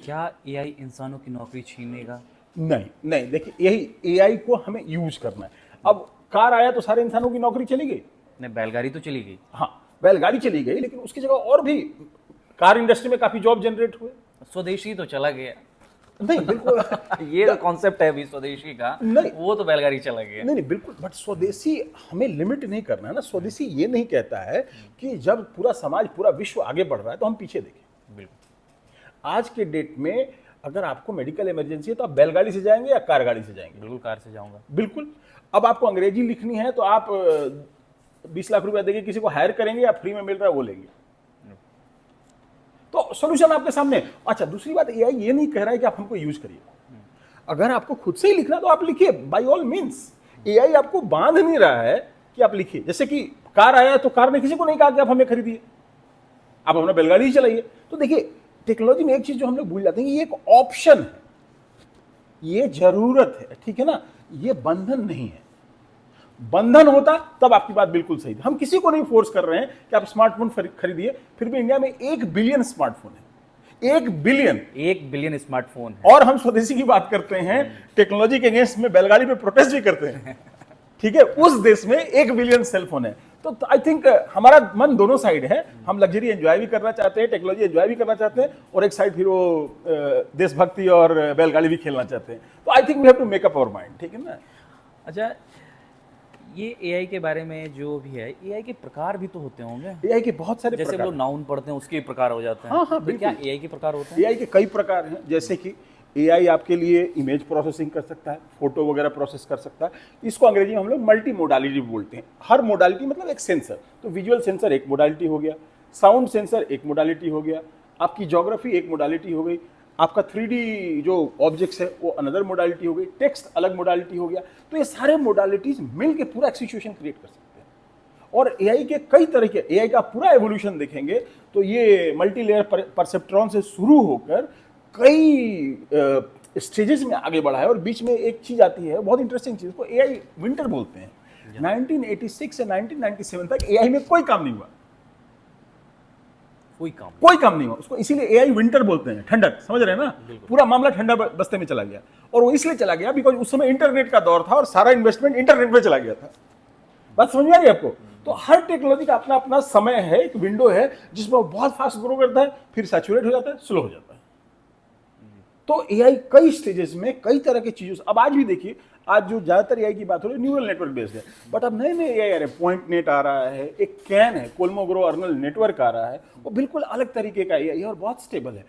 क्या एआई इंसानों की नौकरी छीनेगा? नहीं नहीं, देखिए यही एआई को हमें यूज करना है। अब कार आया तो सारे इंसानों की नौकरी चली गई। नहीं, बैलगाड़ी तो चली गई। हाँ, बैलगाड़ी चली गई, लेकिन उसकी जगह और भी कार इंडस्ट्री में काफी जॉब जनरेट हुए। स्वदेशी तो चला गया। नहीं बिल्कुल। ये जो कॉन्सेप्ट है अभी स्वदेशी का, नहीं वो तो बैलगाड़ी चला गया। नहीं नहीं बिल्कुल, बट स्वदेशी हमें लिमिट नहीं करना है ना। स्वदेशी ये नहीं कहता है कि जब पूरा समाज पूरा विश्व आगे बढ़ रहा है तो हम पीछे देखें। बिल्कुल। आज के डेट में अगर आपको मेडिकल इमरजेंसी है तो आप बैलगाड़ी से जाएंगे या कार गाड़ी से जाएंगे? बिल्कुल कार से जाऊंगा। बिल्कुल। अब आपको अंग्रेजी लिखनी है तो आप 20 लाख रुपया देके किसी को हायर करेंगे या फ्री में मिल रहा है वो लेंगे? तो सॉल्यूशन आपके सामने है। अच्छा, दूसरी बात, एआई ये नहीं कह रहा है कि आप हमको यूज करिए। अगर आपको खुद से ही लिखना तो आप लिखिए, बाय ऑल मींस। एआई आपको बांध नहीं रहा है कि आप लिखिए। जैसे कि कार आया तो कार ने किसी को नहीं कहा कि आप हमें खरीदिए, आप अपना बैलगाड़ी ही चलाइए। तो देखिए, टेक्नोलॉजी में एक चीज जो हम लोग भूल जाते हैं, ये एक ऑप्शन है, ये जरूरत है, ठीक है ना, ये बंधन नहीं है। बंधन होता तब आपकी बात बिल्कुल सही थी। हम किसी को नहीं फोर्स कर रहे हैं कि आप स्मार्टफोन खरीदिए, फिर भी इंडिया में 1 बिलियन स्मार्टफोन है। 1 बिलियन। 1 बिलियन स्मार्टफोन है। और हम स्वदेशी की बात करते हैं, टेक्नोलॉजी के अगेंस्ट में बैलगाड़ी पे प्रोटेस्ट भी करते हैं। ठीक है, उस देश में 1 बिलियन सेलफोन है। तो आई थिंक हमारा मन दोनों साइड है। हम लग्जरी एंजॉय भी करना चाहते हैं, टेक्नोलॉजी एंजॉय भी करना चाहते हैं, और एक साइड फिर वो देशभक्ति और बैलगाड़ी भी खेलना चाहते हैं। तो I think we have to make up our mind, ठीक है ना। अच्छा, ये एआई के बारे में जो भी है, एआई के प्रकार भी तो होते होंगे। एआई के बहुत सारे जैसे प्रकार वो नाउन पढ़ते हैं उसके प्रकार हो जाते हैं। हाँ हाँ तो बिल्कुल। क्या एआई के प्रकार होते हैं? एआई के कई प्रकार हैं। जैसे कि एआई आपके लिए इमेज प्रोसेसिंग कर सकता है, फोटो वगैरह प्रोसेस कर सकता है। इसको अंग्रेजी में हम लोग मल्टी मोडालिटी बोलते हैं। हर मोडालिटी मतलब एक सेंसर। तो विजुअल सेंसर एक मोडालिटी हो गया, साउंड सेंसर एक मोडालिटी हो गया, आपकी ज्योग्राफी एक मोडालिटी हो गई, आपका 3D जो ऑब्जेक्ट्स है वो अनदर मोडालिटी हो गई, टेक्स्ट अलग मोडालिटी हो गया। तो ये सारे मोडालिटीज मिलके पूरा एक सिचुएशन क्रिएट कर सकते हैं। और एआई के कई तरह के, एआई का पूरा एवोल्यूशन देखेंगे तो ये मल्टी लेयर परसेप्ट्रॉन से शुरू होकर कई स्टेजेस में आगे बढ़ा है। और बीच में एक चीज आती है बहुत इंटरेस्टिंग चीज, को एआई विंटर बोलते हैं। 1986 से 1997 तक एआई में कोई काम नहीं हुआ, कोई काम नहीं हुआ उसको, इसीलिए एआई विंटर बोलते हैं, ठंडक, समझ रहे हैं ना। पूरा मामला ठंडा बस्ते में चला गया, और वो इसलिए चला गया बिकॉज उस समय इंटरनेट का दौर था और सारा इन्वेस्टमेंट इंटरनेट पे चला गया था। बात समझ में आ रही है आपको? तो हर टेक्नोलॉजी का अपना अपना समय है, एक विंडो है जिसमें वो बहुत फास्ट ग्रो करता है, फिर सैचुरेट हो जाता है, स्लो हो जाता है। तो एआई कई स्टेजेस में कई तरह की चीजों से, अब आज भी देखिए, आज जो ज्यादातर एआई की बात हो रही है न्यूरल नेटवर्क बेस्ड है, बट अब नए नए एआई आ रहे हैं। पॉइंट नेट आ रहा है, एक कैन है, कोलमोग्रो अर्नल नेटवर्क आ रहा है, वो बिल्कुल अलग तरीके का एआई है और बहुत स्टेबल है।